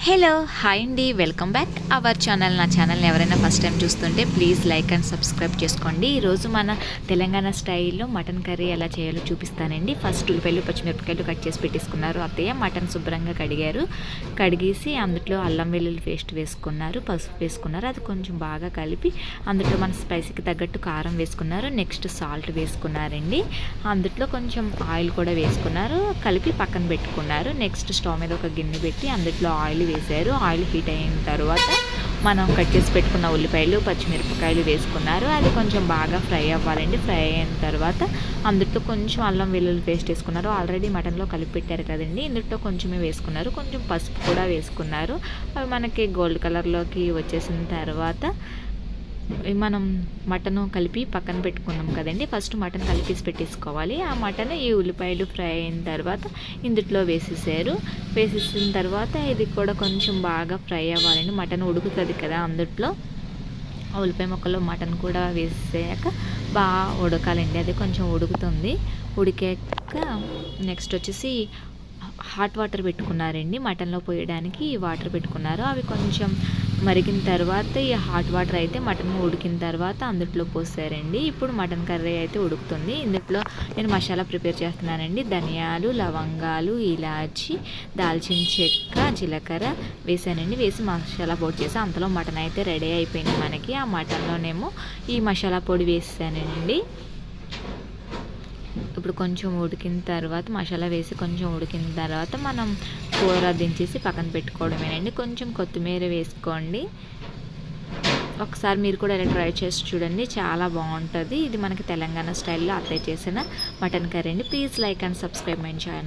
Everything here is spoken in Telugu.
హలో హాయ్ అండి, వెల్కమ్ బ్యాక్ అవర్ ఛానల్. నా ఛానల్ని ఎవరైనా ఫస్ట్ టైం చూస్తుంటే ప్లీజ్ లైక్ అండ్ సబ్స్క్రైబ్ చేసుకోండి. ఈరోజు మన తెలంగాణ స్టైల్లో మటన్ కర్రీ ఎలా చేయాలో చూపిస్తానండి. ఫస్ట్ ఉల్లిపాయలు పచ్చిమిరపకాయలు కట్ చేసి పెట్టేసుకున్నారు అత్తయ్య. మటన్ శుభ్రంగా కడిగేసి అందులో అల్లం వెల్లుల్లి పేస్ట్ వేసుకున్నారు, పసుపు వేసుకున్నారు. అది కొంచెం బాగా కలిపి అందులో మన స్పైసీకి తగ్గట్టు కారం వేసుకున్నారు. నెక్స్ట్ సాల్ట్ వేసుకున్నారండి. అందులో కొంచెం ఆయిల్ కూడా వేసుకున్నారు, కలిపి పక్కన పెట్టుకున్నారు. నెక్స్ట్ స్టవ్ మీద ఒక గిన్నె పెట్టి అందులో ఆయిల్ వేశారు. ఆయిల్ హీట్ అయిన తర్వాత మనం కట్ చేసి పెట్టుకున్న ఉల్లిపాయలు పచ్చిమిరపకాయలు వేసుకున్నారు. అది కొంచెం బాగా ఫ్రై అవ్వాలండి. ఫ్రై అయిన తర్వాత అందులో కొంచెం అల్లం వెల్లుల్లి పేస్ట్ వేసుకున్నారు. ఆల్రెడీ మటన్లో కలిపి పెట్టారు కదండి, ఇందులో కొంచెమే వేసుకున్నారు. కొంచెం పసుపు కూడా వేసుకున్నారు. అవి మనకి గోల్డ్ కలర్లోకి వచ్చేసిన తర్వాత మనం మటన్ కలిపి పక్కన పెట్టుకున్నాం కదండి. ఫస్ట్ మటన్ కలిపేసి పెట్టేసుకోవాలి. ఆ మటన్ ఈ ఉల్లిపాయలు ఫ్రై అయిన తర్వాత ఇందులో వేసేసారు. వేసేసిన తర్వాత ఇది కూడా కొంచెం బాగా ఫ్రై అవ్వాలండి. మటన్ ఉడుకుతుంది కదా, అందులో ఉల్లిపాయ ముక్కలు మటన్ కూడా వేసాక బాగా ఉడకాలండి. అది కొంచెం ఉడుకుతుంది. ఉడికాక నెక్స్ట్ వచ్చేసి హాట్ వాటర్ పెట్టుకున్నారండి. మటన్లో పోయడానికి వాటర్ పెట్టుకున్నారు. అవి కొంచెం మరిగిన తర్వాత ఈ హాట్ వాటర్ అయితే మటన్ ఉడికిన తర్వాత అందులో పోసారండి. ఇప్పుడు మటన్ కర్రీ అయితే ఉడుకుతుంది. ఇందులో నేను మసాలా ప్రిపేర్ చేస్తున్నానండి. ధనియాలు, లవంగాలు, ఇలాచి, దాల్చిన చెక్క, జీలకర్ర వేసానండి. వేసి మసాలా పొడి చేసి అంతలో మటన్ అయితే రెడీ అయిపోయింది మనకి. ఆ మటన్లోనేమో ఈ మసాలా పొడి వేసానండి. ఇప్పుడు కొంచెం ఉడికిన తర్వాత మసాలా వేసి కొంచెం ఉడికిన తర్వాత మనం కూర దించేసి పక్కన పెట్టుకోవడమేనండి. కొంచెం కొత్తిమీర వేసుకోండి. ఒకసారి మీరు కూడా ఇలా ట్రై చేసి చూడండి, చాలా బాగుంటుంది. ఇది మనకి తెలంగాణ స్టైల్లో అత్తయ్య చేసిన మటన్ కర్రీ అండి. Please like and subscribe my channel.